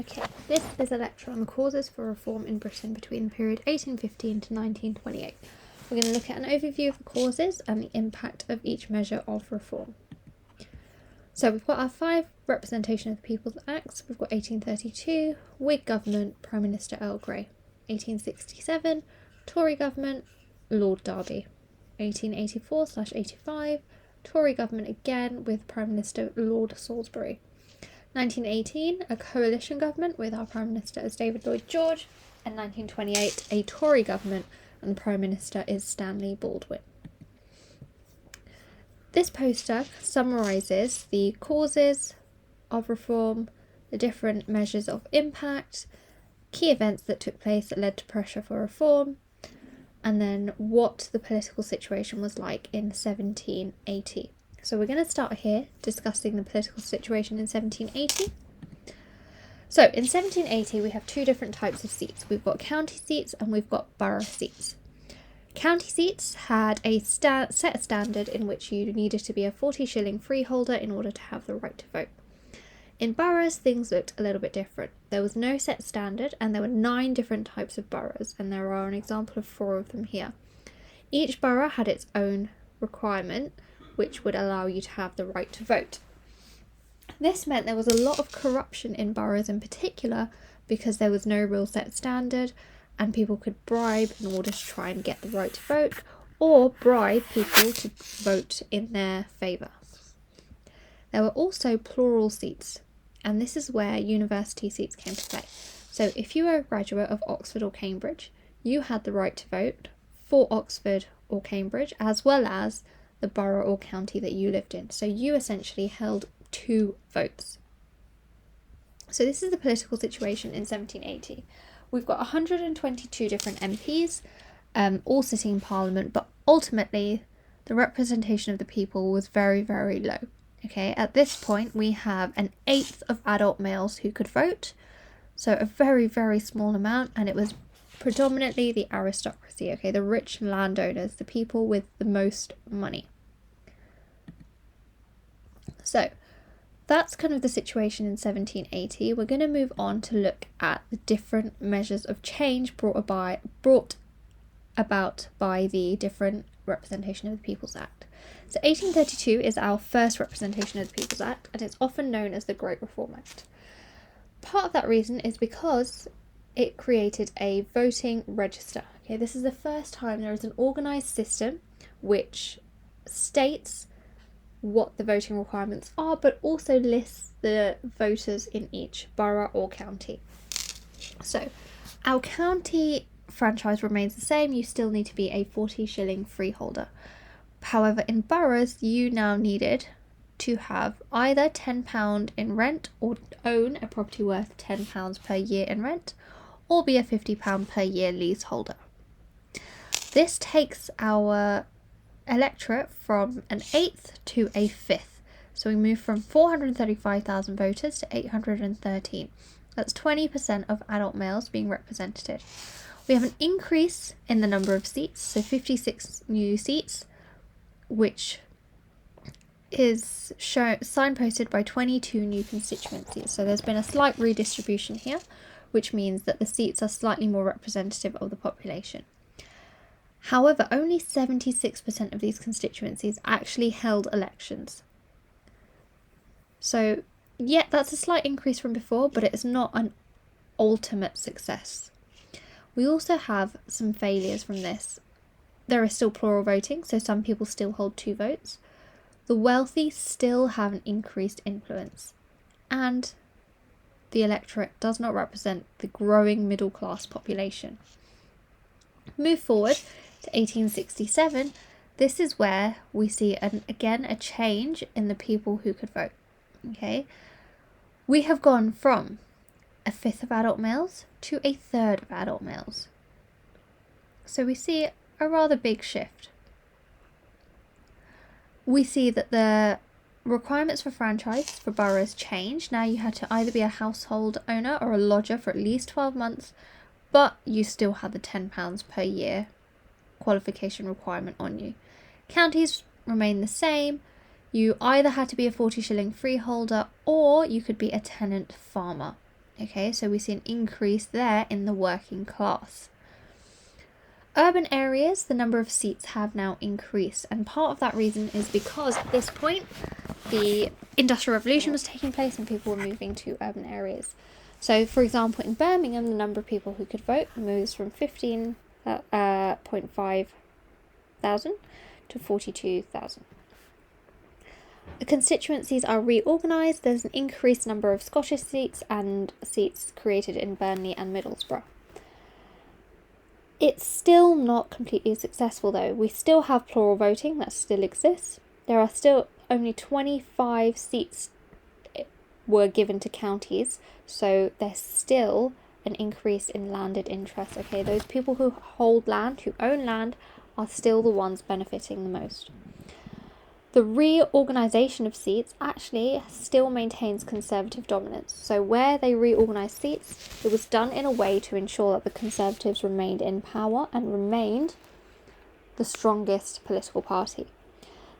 Okay, this is a lecture on the causes for reform in Britain between the period 1815 to 1928. We're going to look at an overview of the causes and the impact of each measure of reform. So we've got our 5 Representation of the People's Acts. We've got 1832, Whig government, Prime Minister Earl Grey. 1867, Tory government, Lord Derby. 1884/85, Tory government again with Prime Minister Lord Salisbury. 1918, a coalition government with our Prime Minister as David Lloyd George, and 1928, a Tory government and the Prime Minister is Stanley Baldwin. This poster summarises the causes of reform, the different measures of impact, key events that took place that led to pressure for reform, and then what the political situation was like in 1780. So we're going to start here discussing the political situation in 1780. So in 1780 we have 2 different types of seats. We've got county seats and we've got borough seats. County seats had a set standard in which you needed to be a 40-shilling freeholder in order to have the right to vote. In boroughs things looked a little bit different. There was no set standard and there were 9 different types of boroughs, and there are an example of 4 of them here. Each borough had its own requirement which would allow you to have the right to vote. This meant there was a lot of corruption in boroughs in particular because there was no real set standard and people could bribe in order to try and get the right to vote, or bribe people to vote in their favour. There were also plural seats, and this is where university seats came to play. So if you were a graduate of Oxford or Cambridge, you had the right to vote for Oxford or Cambridge as well as the borough or county that you lived in. So you essentially held 2 votes. So this is the political situation in 1780. We've got 122 different MPs, all sitting in Parliament, but ultimately the representation of the people was very, very low. Okay, at this point we have 1/8 of adult males who could vote, so a very, very small amount, and it was predominantly the aristocracy, okay, the rich landowners, the people with the most money. So that's kind of the situation in 1780. We're going to move on to look at the different measures of change brought about by the different Representation of the People's Act. So 1832 is our first Representation of the People's Act, and it's often known as the Great Reform Act. Part of that reason is because it created a voting register. Okay, this is the first time there is an organised system which states what the voting requirements are, but also lists the voters in each borough or county. So our county franchise remains the same. You still need to be a 40-shilling freeholder. However, in boroughs you now needed to have either £10 in rent or own a property worth £10 per year in rent, or be a £50 per year leaseholder. This takes our electorate from 1/8 to 1/5. So we move from 435,000 voters to 813. That's 20% of adult males being represented. We have an increase in the number of seats, so 56 new seats, which is signposted by 22 new constituencies. So there's been a slight redistribution here, which means that the seats are slightly more representative of the population. However, only 76% of these constituencies actually held elections. So, yeah, that's a slight increase from before, but it's not an ultimate success. We also have some failures from this. There is still plural voting, so some people still hold 2 votes. The wealthy still have an increased influence, and the electorate does not represent the growing middle class population. Move forward to 1867, this is where we see again a change in the people who could vote. Okay, we have gone from 1/5 of adult males to 1/3 of adult males. So we see a rather big shift. We see that the requirements for franchise for boroughs changed. Now you had to either be a household owner or a lodger for at least 12 months, but you still had the £10 per year qualification requirement on you. Counties remain the same. You either had to be a 40-shilling freeholder or you could be a tenant farmer. Okay, so we see an increase there in the working class. Urban areas, the number of seats have now increased, and part of that reason is because at this point the Industrial Revolution was taking place and people were moving to urban areas. So, for example, in Birmingham, the number of people who could vote moves from 15.5 thousand to 42,000. The constituencies are reorganised. There's an increased number of Scottish seats and seats created in Burnley and Middlesbrough. It's still not completely successful though. We still have plural voting, that still exists. There are still only 25 seats were given to counties, so there's still an increase in landed interest. Okay, those people who hold land, who own land, are still the ones benefiting the most. The reorganisation of seats actually still maintains Conservative dominance. So where they reorganised seats, it was done in a way to ensure that the Conservatives remained in power and remained the strongest political party.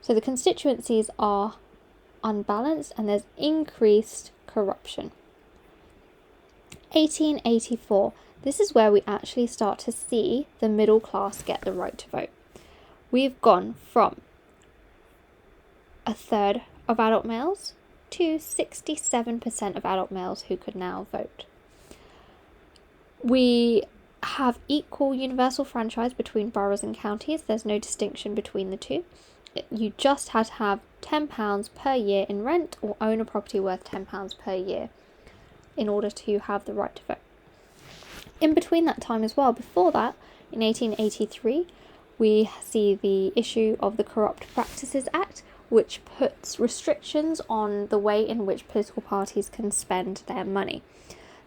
So the constituencies are unbalanced and there's increased corruption. 1884. This is where we actually start to see the middle class get the right to vote. We've gone from a third of adult males to 67% of adult males who could now vote. We have equal universal franchise between boroughs and counties. There's no distinction between the two. You just had to have £10 per year in rent or own a property worth £10 per year in order to have the right to vote. In between that time as well, before that, in 1883, we see the issue of the Corrupt Practices Act, which puts restrictions on the way in which political parties can spend their money.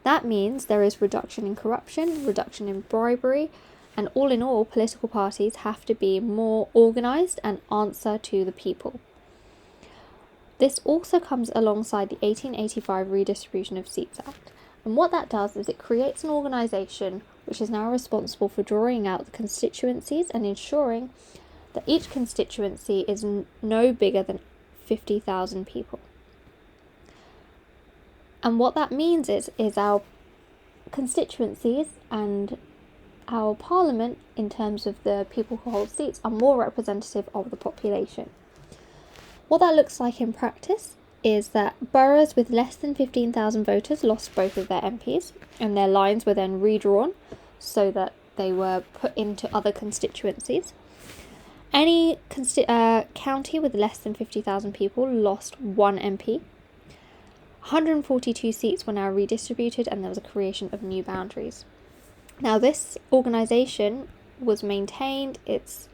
That means there is reduction in corruption, reduction in bribery, and all in all, political parties have to be more organised and answer to the people. This also comes alongside the 1885 Redistribution of Seats Act. And what that does is it creates an organisation which is now responsible for drawing out the constituencies and ensuring that each constituency is no bigger than 50,000 people. And what that means is our constituencies and our parliament, in terms of the people who hold seats, are more representative of the population. What that looks like in practice is that boroughs with less than 15,000 voters lost both of their MPs, and their lines were then redrawn so that they were put into other constituencies. Any county with less than 50,000 people lost one MP. 142 seats were now redistributed, and there was a creation of new boundaries. Now, this organisation was maintained. It's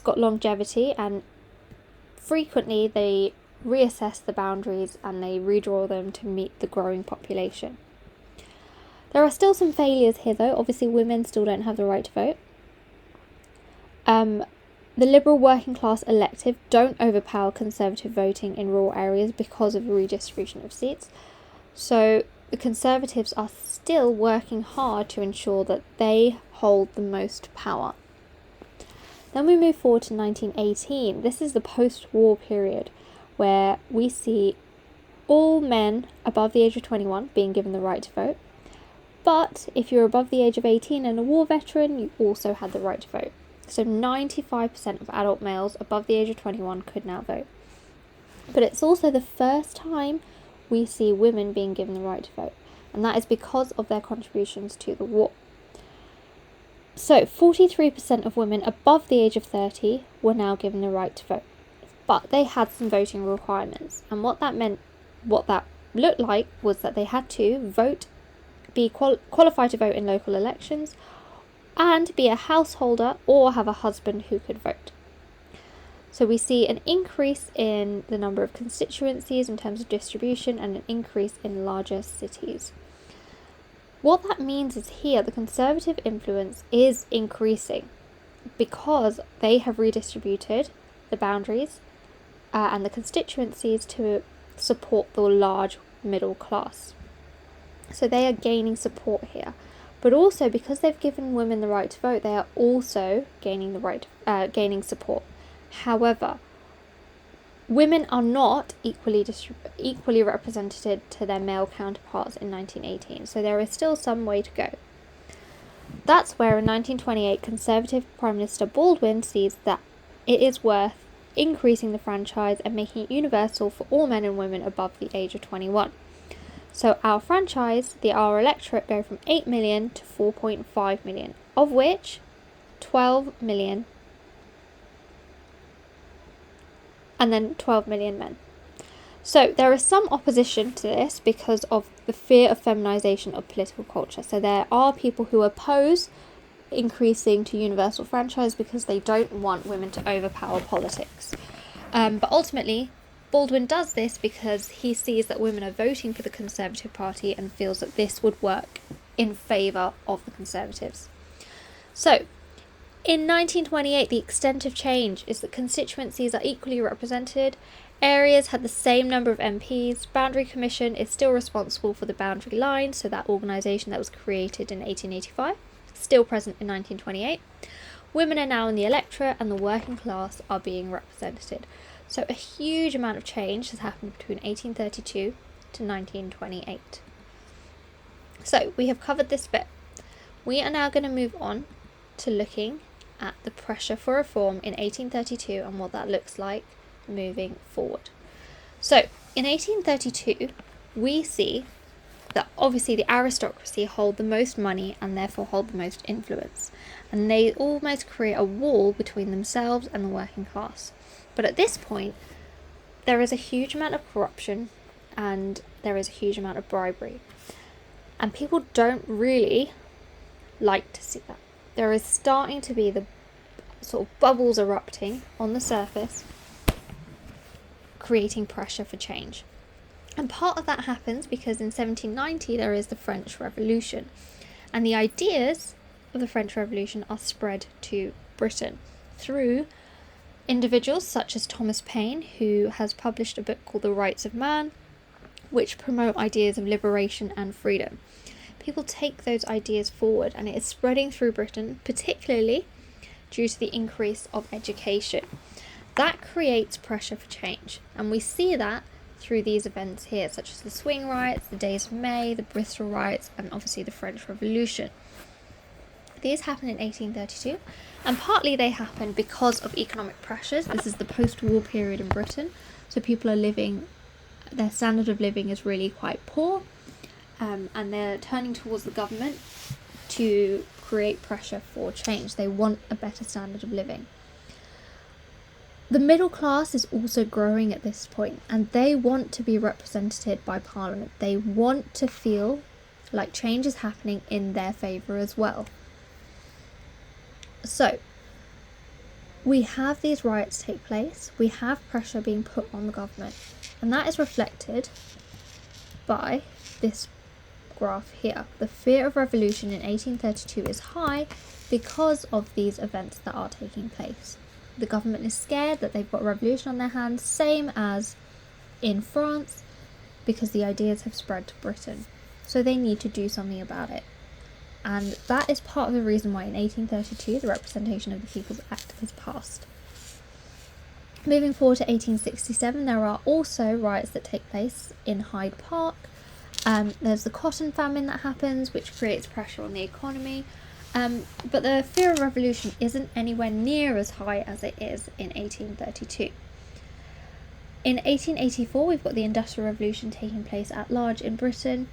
got longevity, and frequently they reassess the boundaries and they redraw them to meet the growing population. There are still some failures here, though. Obviously, women still don't have the right to vote. The Liberal working class elective don't overpower Conservative voting in rural areas because of the redistribution of seats. So the Conservatives are still working hard to ensure that they hold the most power. Then we move forward to 1918. This is the post-war period where we see all men above the age of 21 being given the right to vote. But if you're above the age of 18 and a war veteran, you also had the right to vote. So 95% of adult males above the age of 21 could now vote. But it's also the first time we see women being given the right to vote, and that is because of their contributions to the war. So 43% of women above the age of 30 were now given the right to vote, but they had some voting requirements, and what that looked like was that they had to vote, be qualified to vote in local elections, and be a householder or have a husband who could vote. So we see an increase in the number of constituencies in terms of distribution and an increase in larger cities. What that means is here the Conservative influence is increasing because they have redistributed the boundaries and the constituencies to support the large middle class. So they are gaining support here. But also because they've given women the right to vote, they are also gaining support. However, women are not equally represented to their male counterparts in 1918, so there is still some way to go. That's where in 1928 Conservative Prime Minister Baldwin sees that it is worth increasing the franchise and making it universal for all men and women above the age of 21. So our franchise, our electorate, go from 8 million to 4.5 million, of which 12 million and then 12 million men. So there is some opposition to this because of the fear of feminisation of political culture. So there are people who oppose increasing to universal franchise because they don't want women to overpower politics. But ultimately, Baldwin does this because he sees that women are voting for the Conservative Party and feels that this would work in favour of the Conservatives. So, in 1928, the extent of change is that constituencies are equally represented, areas had the same number of MPs, Boundary Commission is still responsible for the boundary line, so that organisation that was created in 1885, still present in 1928. Women are now in the electorate and the working class are being represented. So a huge amount of change has happened between 1832 to 1928. So we have covered this bit. We are now going to move on to looking at the pressure for reform in 1832 and what that looks like moving forward. So in 1832 we see that obviously the aristocracy hold the most money and therefore hold the most influence, and they almost create a wall between themselves and the working class. But at this point there is a huge amount of corruption and there is a huge amount of bribery, and people don't really like to see that. There is starting to be the sort of bubbles erupting on the surface, creating pressure for change. And part of that happens because in 1790 there is the French Revolution, and the ideas of the French Revolution are spread to Britain through individuals such as Thomas Paine, who has published a book called The Rights of Man, which promote ideas of liberation and freedom. People take those ideas forward and it is spreading through Britain, particularly due to the increase of education. That creates pressure for change, and we see that through these events here, such as the Swing Riots, the Days of May, the Bristol Riots, and obviously the French Revolution. These happened in 1832, and partly they happened because of economic pressures. This is the post-war period in Britain, so people are living, their standard of living is really quite poor, and they're turning towards the government to create pressure for change. They want a better standard of living. The middle class is also growing at this point, and they want to be represented by Parliament. They want to feel like change is happening in their favour as well. So, we have these riots take place, we have pressure being put on the government, and that is reflected by this graph here. The fear of revolution in 1832 is high because of these events that are taking place. The government is scared that they've got revolution on their hands, same as in France, because the ideas have spread to Britain. So they need to do something about it. And that is part of the reason why in 1832 the Representation of the People's Act is passed. Moving forward to 1867, there are also riots that take place in Hyde Park. There's the cotton famine that happens, which creates pressure on the economy. But the fear of revolution isn't anywhere near as high as it is in 1832. In 1884, we've got the Industrial Revolution taking place at large in Britain.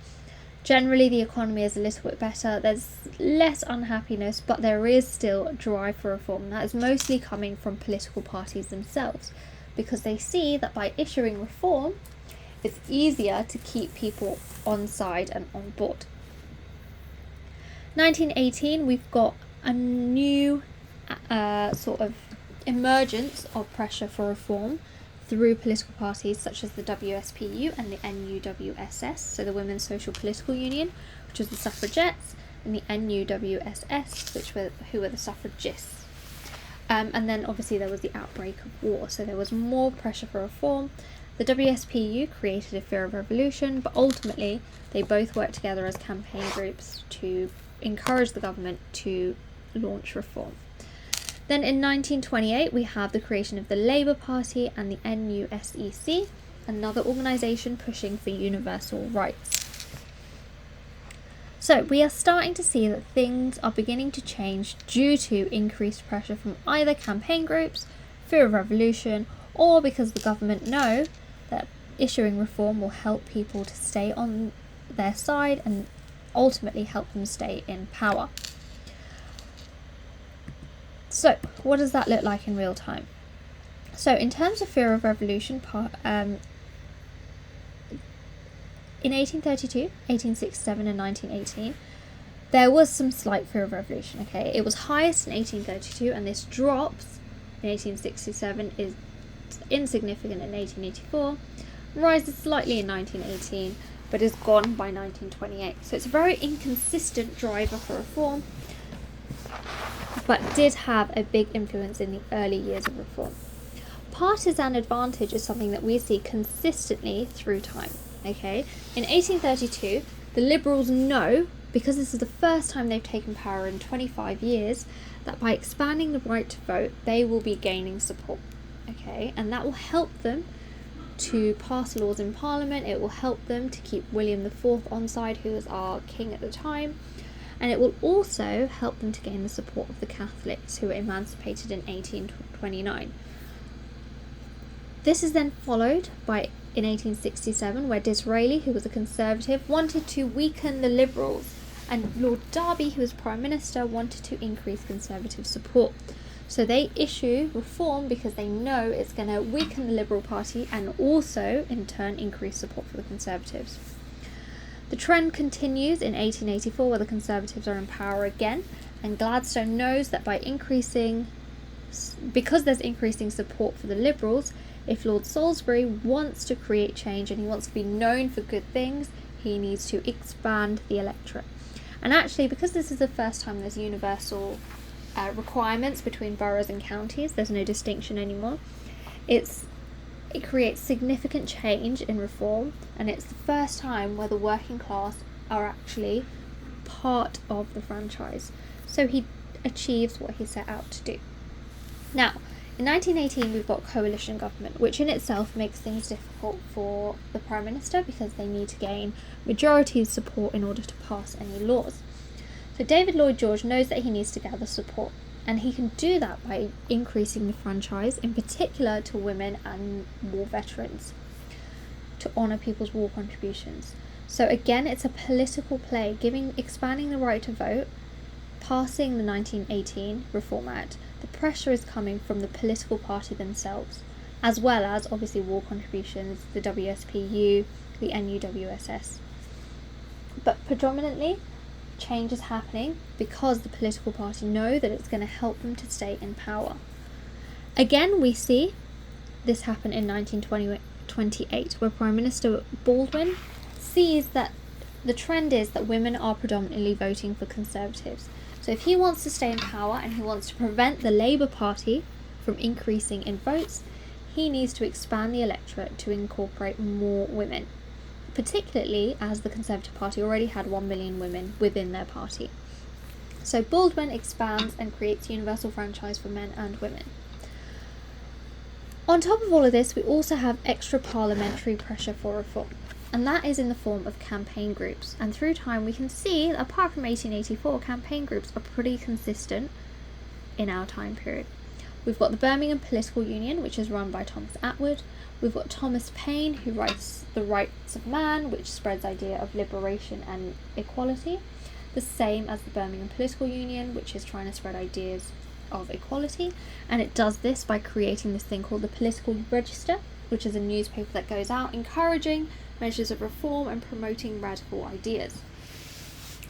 Generally, the economy is a little bit better. There's less unhappiness, but there is still a drive for reform. That is mostly coming from political parties themselves, because they see that by issuing reform, it's easier to keep people on side and on board. 1918, we've got a new sort of emergence of pressure for reform through political parties such as the WSPU and the NUWSS, so the Women's Social Political Union, which was the suffragettes, and the NUWSS, who were the suffragists. And then obviously there was the outbreak of war, so there was more pressure for reform. The WSPU created a fear of revolution, but ultimately they both worked together as campaign groups to encourage the government to launch reform. Then in 1928 we have the creation of the Labour Party and the NUSEC, another organisation pushing for universal rights. So we are starting to see that things are beginning to change due to increased pressure from either campaign groups, fear of revolution, or because the government know that issuing reform will help people to stay on their side and ultimately help them stay in power. So what does that look like in real time? So in terms of fear of revolution, in 1832, 1867 and 1918, there was some slight fear of revolution, okay? It was highest in 1832 and this drops in 1867, is insignificant in 1884, rises slightly in 1918, but is gone by 1928. So it's a very inconsistent driver for reform, but did have a big influence in the early years of reform. Partisan advantage is something that we see consistently through time. Okay, in 1832, the Liberals know, because this is the first time they've taken power in 25 years, that by expanding the right to vote, they will be gaining support. Okay, and that will help them to pass laws in Parliament. It will help them to keep William IV on side, who was our king at the time, and it will also help them to gain the support of the Catholics, who were emancipated in 1829. This is then followed by in 1867, where Disraeli, who was a Conservative, wanted to weaken the Liberals, and Lord Derby, who was Prime Minister, wanted to increase Conservative support. So they issue reform because they know it's going to weaken the Liberal Party and also, in turn, increase support for the Conservatives. The trend continues in 1884, where the Conservatives are in power again, and Gladstone knows that because there's increasing support for the Liberals, if Lord Salisbury wants to create change and he wants to be known for good things, he needs to expand the electorate. And actually, because this is the first time there's universal requirements between boroughs and counties, there's no distinction anymore, it creates significant change in reform, and it's the first time where the working class are actually part of the franchise. So he achieves what he set out to do. Now, in 1918, we've got coalition government, which in itself makes things difficult for the Prime Minister because they need to gain majority support in order to pass any laws. So David Lloyd George knows that he needs to gather support, and he can do that by increasing the franchise, in particular to women and war veterans, to honour people's war contributions. So again, it's a political play, expanding the right to vote, passing the 1918 Reform Act. The pressure is coming from the political party themselves, as well as obviously war contributions, the WSPU, the NUWSS. But predominantly, change is happening because the political party know that it's going to help them to stay in power. Again, we see this happen in 1928, where Prime Minister Baldwin sees that the trend is that women are predominantly voting for Conservatives. So if he wants to stay in power and he wants to prevent the Labour Party from increasing in votes, he needs to expand the electorate to incorporate more women, particularly as the Conservative Party already had 1 million women within their party. So Baldwin expands and creates universal franchise for men and women. On top of all of this, we also have extra parliamentary pressure for reform, and that is in the form of campaign groups. And through time we can see, apart from 1884, campaign groups are pretty consistent in our time period. We've got the Birmingham Political Union, which is run by Thomas Attwood. We've got Thomas Paine, who writes The Rights of Man, which spreads the idea of liberation and equality, the same as the Birmingham Political Union, which is trying to spread ideas of equality, and it does this by creating this thing called the Political Register, which is a newspaper that goes out encouraging measures of reform and promoting radical ideas.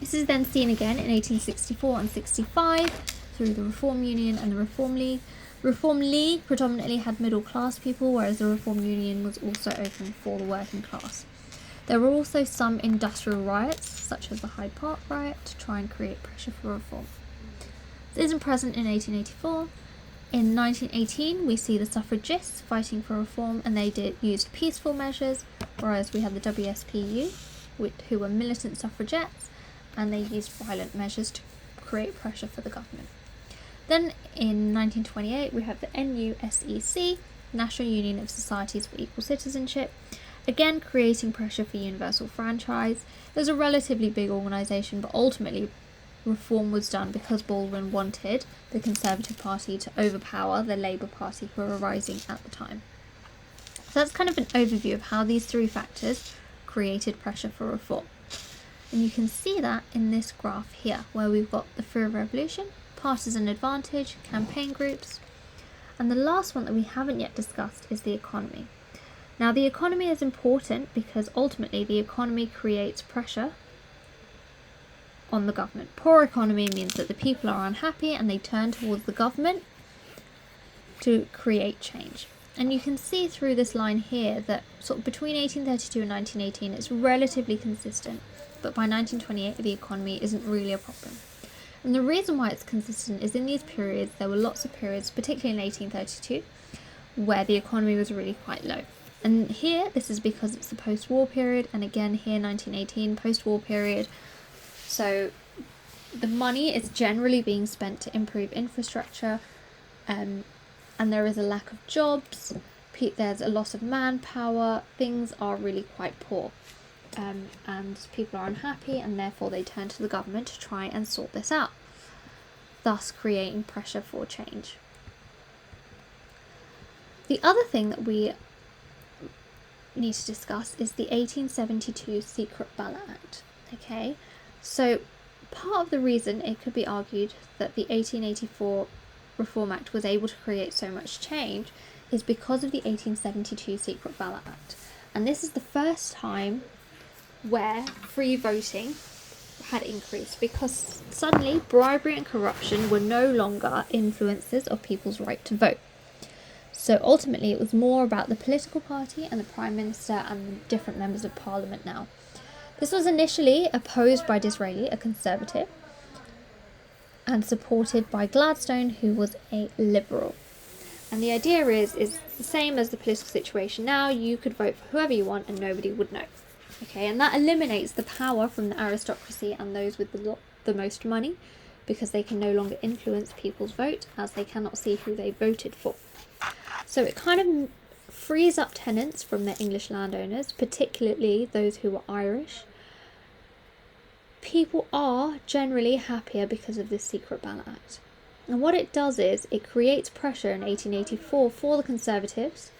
This is then seen again in 1864 and 65 through the Reform Union and the Reform League. Reform League predominantly had middle class people, whereas the Reform Union was also open for the working class. There were also some industrial riots, such as the Hyde Park riot, to try and create pressure for reform. This isn't present in 1884. In 1918, we see the suffragists fighting for reform, and they used peaceful measures, whereas we had the WSPU, who were militant suffragettes, and they used violent measures to create pressure for the government. Then in 1928 we have the NUSEC, National Union of Societies for Equal Citizenship, again creating pressure for universal franchise. It was a relatively big organisation, but ultimately reform was done because Baldwin wanted the Conservative Party to overpower the Labour Party, who were rising at the time. So that's kind of an overview of how these three factors created pressure for reform. And you can see that in this graph here, where we've got the fear of revolution, partisan advantage, campaign groups, and the last one that we haven't yet discussed is the economy. Now, the economy is important because ultimately the economy creates pressure on the government. Poor economy means that the people are unhappy and they turn towards the government to create change. And you can see through this line here that sort of between 1832 and 1918 it's relatively consistent, but by 1928 the economy isn't really a problem. And the reason why it's consistent is in these periods there were lots of periods, particularly in 1832, where the economy was really quite low. And here this is because it's the post-war period, and again here 1918 post-war period. So the money is generally being spent to improve infrastructure, and there is a lack of jobs, there's a loss of manpower, things are really quite poor, and people are unhappy, and therefore they turn to the government to try and sort this out, thus creating pressure for change. The other thing that we need to discuss is the 1872 Secret Ballot Act. Okay, so part of the reason it could be argued that the 1884 Reform Act was able to create so much change is because of the 1872 Secret Ballot Act. And this is the first time where free voting had increased, because suddenly bribery and corruption were no longer influences of people's right to vote. So ultimately it was more about the political party and the Prime Minister and the different members of Parliament now. This was initially opposed by Disraeli, a Conservative, and supported by Gladstone, who was a Liberal. And the idea is the same as the political situation now. You could vote for whoever you want and nobody would know. Okay, and that eliminates the power from the aristocracy and those with the most money, because they can no longer influence people's vote as they cannot see who they voted for. So it kind of frees up tenants from their English landowners, particularly those who were Irish. People are generally happier because of this Secret Ballot Act. And what it does is it creates pressure in 1884 for the Conservatives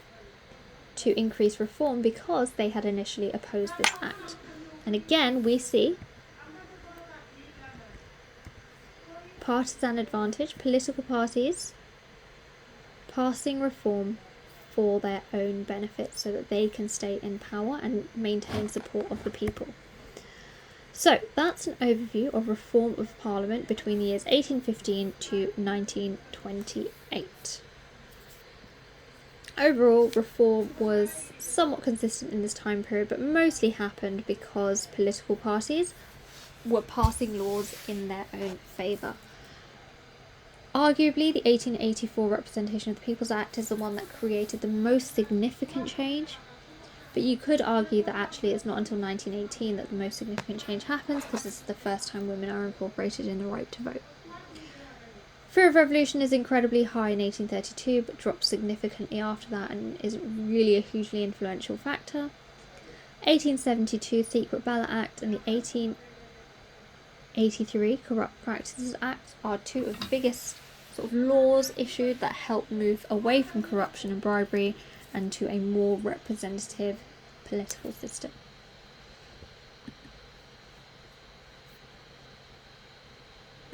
to increase reform because they had initially opposed this act. And again, we see partisan advantage, political parties passing reform for their own benefit so that they can stay in power and maintain support of the people. So that's an overview of reform of Parliament between the years 1815 to 1928. Overall, reform was somewhat consistent in this time period, but mostly happened because political parties were passing laws in their own favour. Arguably, the 1884 Representation of the People's Act is the one that created the most significant change, but you could argue that actually it's not until 1918 that the most significant change happens, because this is the first time women are incorporated in the right to vote. Fear of revolution is incredibly high in 1832, but drops significantly after that and is really a hugely influential factor. 1872 Secret Ballot Act and the 1883 Corrupt Practices Act are two of the biggest sort of laws issued that help move away from corruption and bribery and to a more representative political system.